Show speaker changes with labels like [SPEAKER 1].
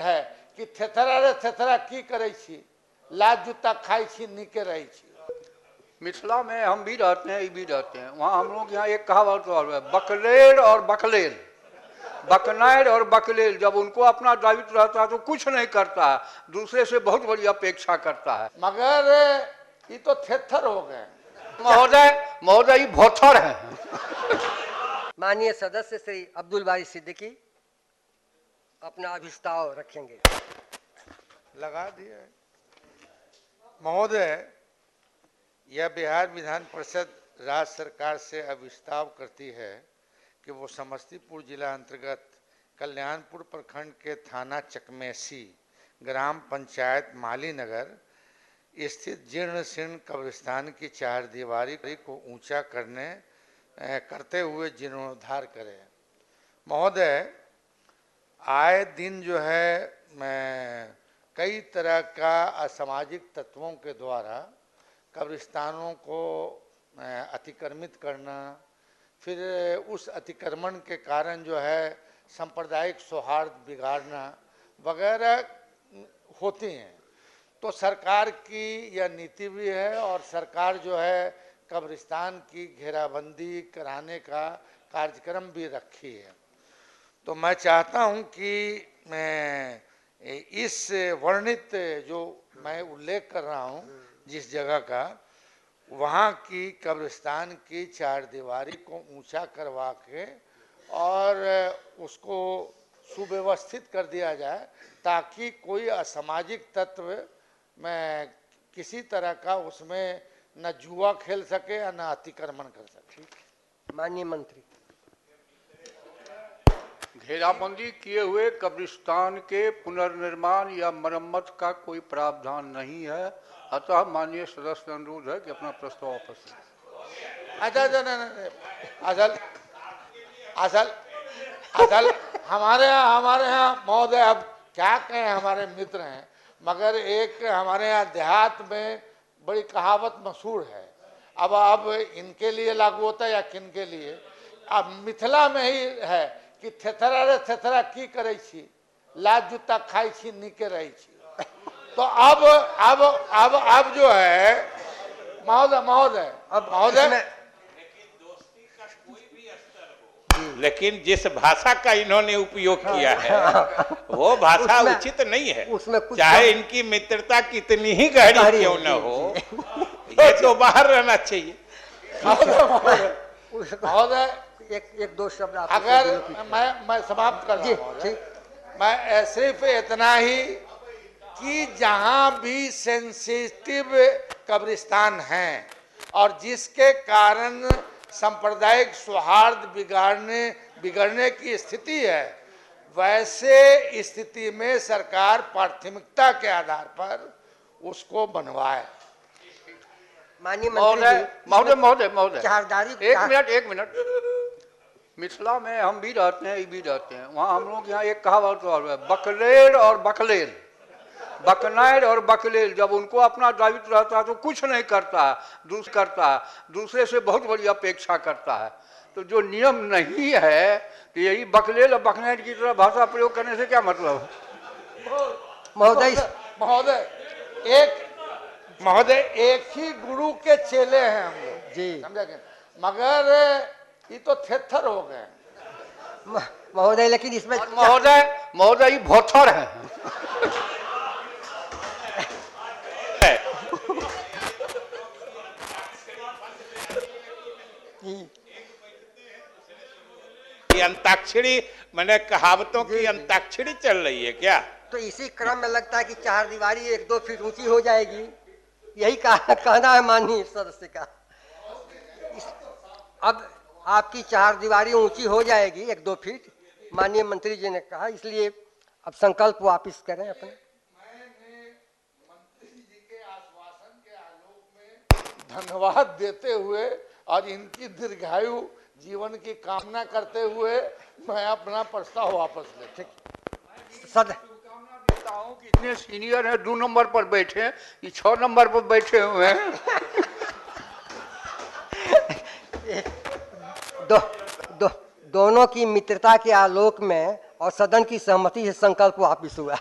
[SPEAKER 1] है कि थेथरा रे थेथरा की करे छी, लात जूता खाई छी नीके रही छी।
[SPEAKER 2] मिथिला में हम भी रहते हैं, ये भी रहते हैं। वहाँ हम लोग यहाँ एक कहावत और है, बकलेल और बकलेल, बकनैर और बकलेल। जब उनको अपना दायित्व रहता है तो कुछ नहीं करता है, दूसरे से बहुत बड़ी अपेक्षा करता है।
[SPEAKER 1] मगर ये तो थेथर हो गए।
[SPEAKER 2] महोदय महोदय ये भोथर है।
[SPEAKER 3] माननीय सदस्य श्री अब्दुल बारी सिद्दीकी अपना अभिस्ताव रखेंगे।
[SPEAKER 1] लगा दिया महोदय, यह बिहार विधान परिषद राज्य सरकार से अभिस्ताव करती है कि वो समस्तीपुर जिला अंतर्गत कल्याणपुर प्रखंड के थाना चकमेसी ग्राम पंचायत मालीनगर स्थित जीर्ण शीर्ण कब्रिस्तान की चारदीवारी को ऊंचा करते हुए जीर्णोद्धार करें। महोदय, आए दिन जो है कई तरह का असामाजिक तत्वों के द्वारा कब्रिस्तानों को अतिक्रमित करना, फिर उस अतिक्रमण के कारण जो है सांप्रदायिक सौहार्द बिगाड़ना वगैरह होती हैं। तो सरकार की यह नीति भी है और सरकार जो है कब्रिस्तान की घेराबंदी कराने का कार्यक्रम भी रखी है। तो मैं चाहता हूं कि मैं इस वर्णित जो मैं उल्लेख कर रहा हूं जिस जगह का, वहां की कब्रिस्तान की चारदीवारी को ऊंचा करवा के और उसको सुव्यवस्थित कर दिया जाए ताकि कोई असामाजिक तत्व में किसी तरह का उसमें न जुआ खेल सके या न अतिक्रमण कर सके।
[SPEAKER 3] माननीय मंत्री,
[SPEAKER 2] घेराबंदी किए हुए कब्रिस्तान के पुनर्निर्माण या मरम्मत का कोई प्रावधान नहीं है, अतः माननीय सदस्य अनुरोध है कि अपना प्रस्ताव वापस लें।
[SPEAKER 1] असल हमारे यहाँ महोदय, अब क्या कहें, हमारे मित्र हैं, मगर एक हमारे यहाँ देहात में बड़ी कहावत मशहूर है। अब इनके लिए लागू होता है या किन के लिए, अब मिथिला में ही है कि थेथरा रे थेथरा की करे छी, लात जूता खाई छी नीके रही छी। तो अब जो है महोदय
[SPEAKER 4] लेकिन जिस भाषा का इन्होंने उपयोग किया है वो भाषा उचित नहीं है, चाहे इनकी मित्रता कितनी ही गहरी क्यों न हो, ये तो बाहर रहना चाहिए।
[SPEAKER 1] महोदय
[SPEAKER 3] एक दो शब्द
[SPEAKER 1] अगर मैं समाप्त कर रहा हूं, मैं सिर्फ इतना ही कि जहां भी सेंसिटिव कब्रिस्तान हैं और जिसके कारण सांप्रदायिक सौहार्द बिगड़ने की स्थिति है, वैसे स्थिति में सरकार प्राथमिकता के आधार पर उसको बनवाए।
[SPEAKER 3] माननीय
[SPEAKER 2] महोदय
[SPEAKER 3] चारदारी
[SPEAKER 2] एक मिनट। मिथिला में हम भी रहते हैं, ये भी रहते हैं। वहाँ हम लोग यहाँ एक कहावत और है, बकलेल और बकलेल, बकनैर और बकलेल। जब उनको अपना दायित्व रहता है तो कुछ नहीं करता है, दूसरे से बहुत बड़ी अपेक्षा करता है। तो जो नियम नहीं है तो यही बकलेल और बकनैर की तरह भाषा प्रयोग करने से क्या मतलब है?
[SPEAKER 1] महोदय एक ही गुरु के चेले हैं हम लोग
[SPEAKER 3] जी,
[SPEAKER 1] समझा क्या? मगर ये तो थेथर हो गए
[SPEAKER 3] महोदय। लेकिन इसमें
[SPEAKER 2] महोदय ये भोथर है।
[SPEAKER 4] अंताक्षरी मैंने कहावतों की अंताक्षरी चल रही है क्या?
[SPEAKER 3] तो इसी क्रम में लगता है कि चारदीवारी 1-2 फीट ऊंची हो जाएगी, यही कहना है माननीय सदस्य का। अब आपकी चारदीवारी ऊंची हो जाएगी 1-2 फीट, माननीय मंत्री जी ने कहा, इसलिए अब संकल्प वापिस करें अपने।
[SPEAKER 1] मैंने मंत्री जी के आश्वासन के आलोक में धन्यवाद देते हुए और इनकी दीर्घायु जीवन की कामना करते हुए मैं अपना प्रस्ताव वापस ले।
[SPEAKER 2] इतने सीनियर हैं, 2 नंबर पर बैठे हैं, ये 6 नंबर पर बैठे हुए हैं।
[SPEAKER 3] दोनों की मित्रता के आलोक में और सदन की सहमति से संकल्प वापिस हुआ।